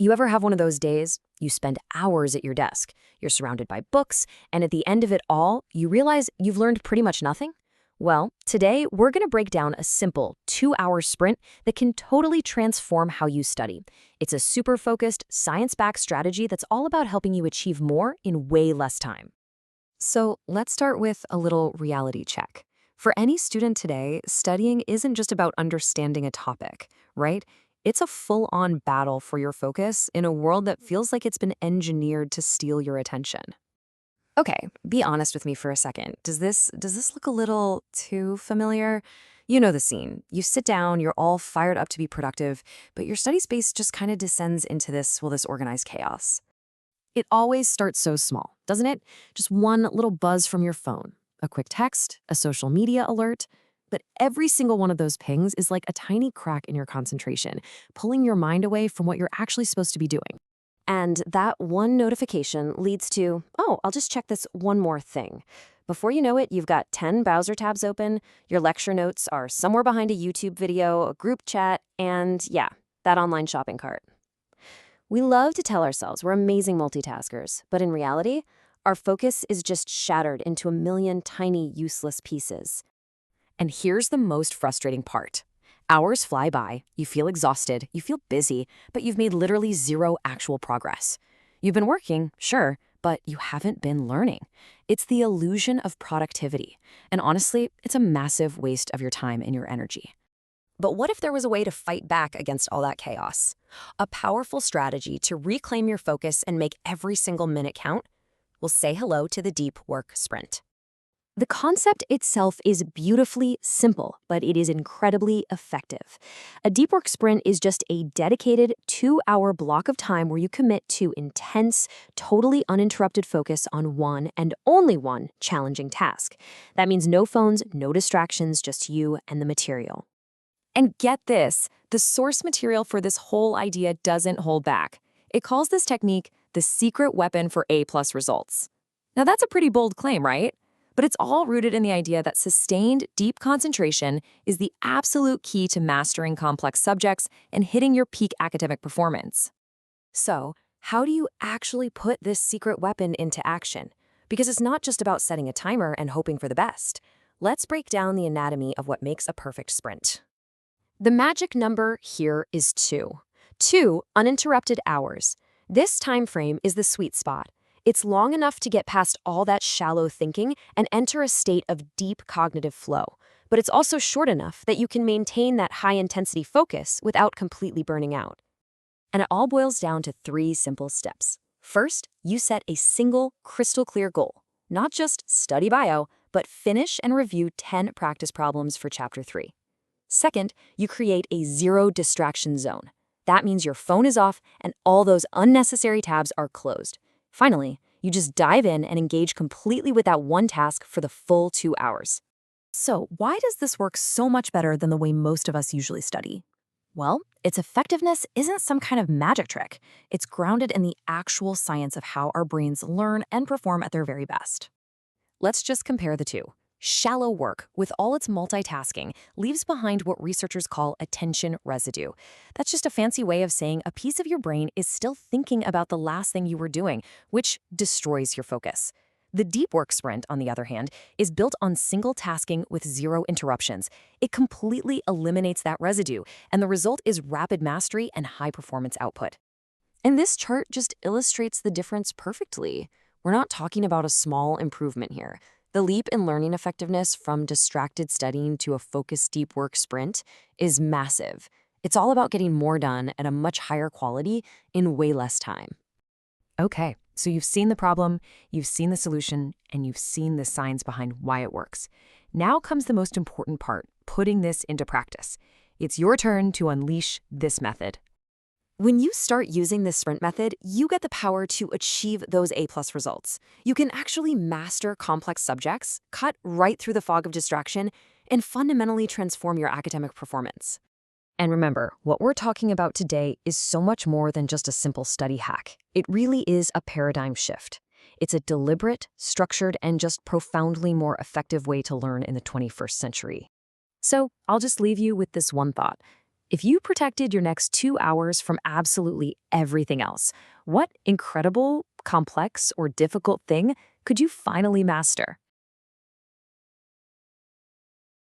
You ever have one of those days? You spend hours at your desk, you're surrounded by books, and at the end of it all, you realize you've learned pretty much nothing? Well, today we're going to break down a simple 2-hour sprint that can totally transform how you study. It's a super focused, science-backed strategy that's all about helping you achieve more in way less time. So let's start with a little reality check. For any student today, studying isn't just about understanding a topic, right? It's a full-on battle for your focus in a world that feels like it's been engineered to steal your attention. Okay, be honest with me for a second. Does this look a little too familiar? You know the scene. You sit down, you're all fired up to be productive, but your study space just kind of descends into this organized chaos. It always starts so small, doesn't it? Just one little buzz from your phone, a quick text, a social media alert. But every single one of those pings is like a tiny crack in your concentration, pulling your mind away from what you're actually supposed to be doing. And that one notification leads to, oh, I'll just check this one more thing. Before you know it, you've got 10 browser tabs open, your lecture notes are somewhere behind a YouTube video, a group chat, and yeah, that online shopping cart. We love to tell ourselves we're amazing multitaskers, but in reality, our focus is just shattered into a million tiny, useless pieces. And here's the most frustrating part. Hours fly by, you feel exhausted, you feel busy, but you've made literally zero actual progress. You've been working, sure, but you haven't been learning. It's the illusion of productivity. And honestly, it's a massive waste of your time and your energy. But what if there was a way to fight back against all that chaos? A powerful strategy to reclaim your focus and make every single minute count? Well, say hello to the deep work sprint. The concept itself is beautifully simple, but it is incredibly effective. A deep work sprint is just a dedicated 2-hour block of time where you commit to intense, totally uninterrupted focus on one and only one challenging task. That means no phones, no distractions, just you and the material. And get this, the source material for this whole idea doesn't hold back. It calls this technique the secret weapon for A-plus results. Now that's a pretty bold claim, right? But it's all rooted in the idea that sustained, deep concentration is the absolute key to mastering complex subjects and hitting your peak academic performance. So, how do you actually put this secret weapon into action? Because it's not just about setting a timer and hoping for the best. Let's break down the anatomy of what makes a perfect sprint. The magic number here is 2. 2 uninterrupted hours. This time frame is the sweet spot. It's long enough to get past all that shallow thinking and enter a state of deep cognitive flow. But it's also short enough that you can maintain that high-intensity focus without completely burning out. And it all boils down to 3 simple steps. First, you set a single, crystal-clear goal. Not just study bio, but finish and review 10 practice problems for Chapter 3. Second, you create a zero distraction zone. That means your phone is off and all those unnecessary tabs are closed. Finally, you just dive in and engage completely with that one task for the full 2 hours. So, why does this work so much better than the way most of us usually study? Well, its effectiveness isn't some kind of magic trick. It's grounded in the actual science of how our brains learn and perform at their very best. Let's just compare the two. Shallow work, with all its multitasking, leaves behind what researchers call attention residue. That's just a fancy way of saying a piece of your brain is still thinking about the last thing you were doing, which destroys your focus. The deep work sprint, on the other hand, is built on single tasking with zero interruptions. It completely eliminates that residue, and the result is rapid mastery and high-performance output. And this chart just illustrates the difference perfectly. We're not talking about a small improvement here. The leap in learning effectiveness from distracted studying to a focused deep work sprint is massive. It's all about getting more done at a much higher quality in way less time. Okay, so you've seen the problem, you've seen the solution, and you've seen the science behind why it works. Now comes the most important part, putting this into practice. It's your turn to unleash this method. When you start using this sprint method, you get the power to achieve those A-plus results. You can actually master complex subjects, cut right through the fog of distraction, and fundamentally transform your academic performance. And remember, what we're talking about today is so much more than just a simple study hack. It really is a paradigm shift. It's a deliberate, structured, and just profoundly more effective way to learn in the 21st century. So I'll just leave you with this one thought. If you protected your next 2 hours from absolutely everything else, what incredible, complex, or difficult thing could you finally master?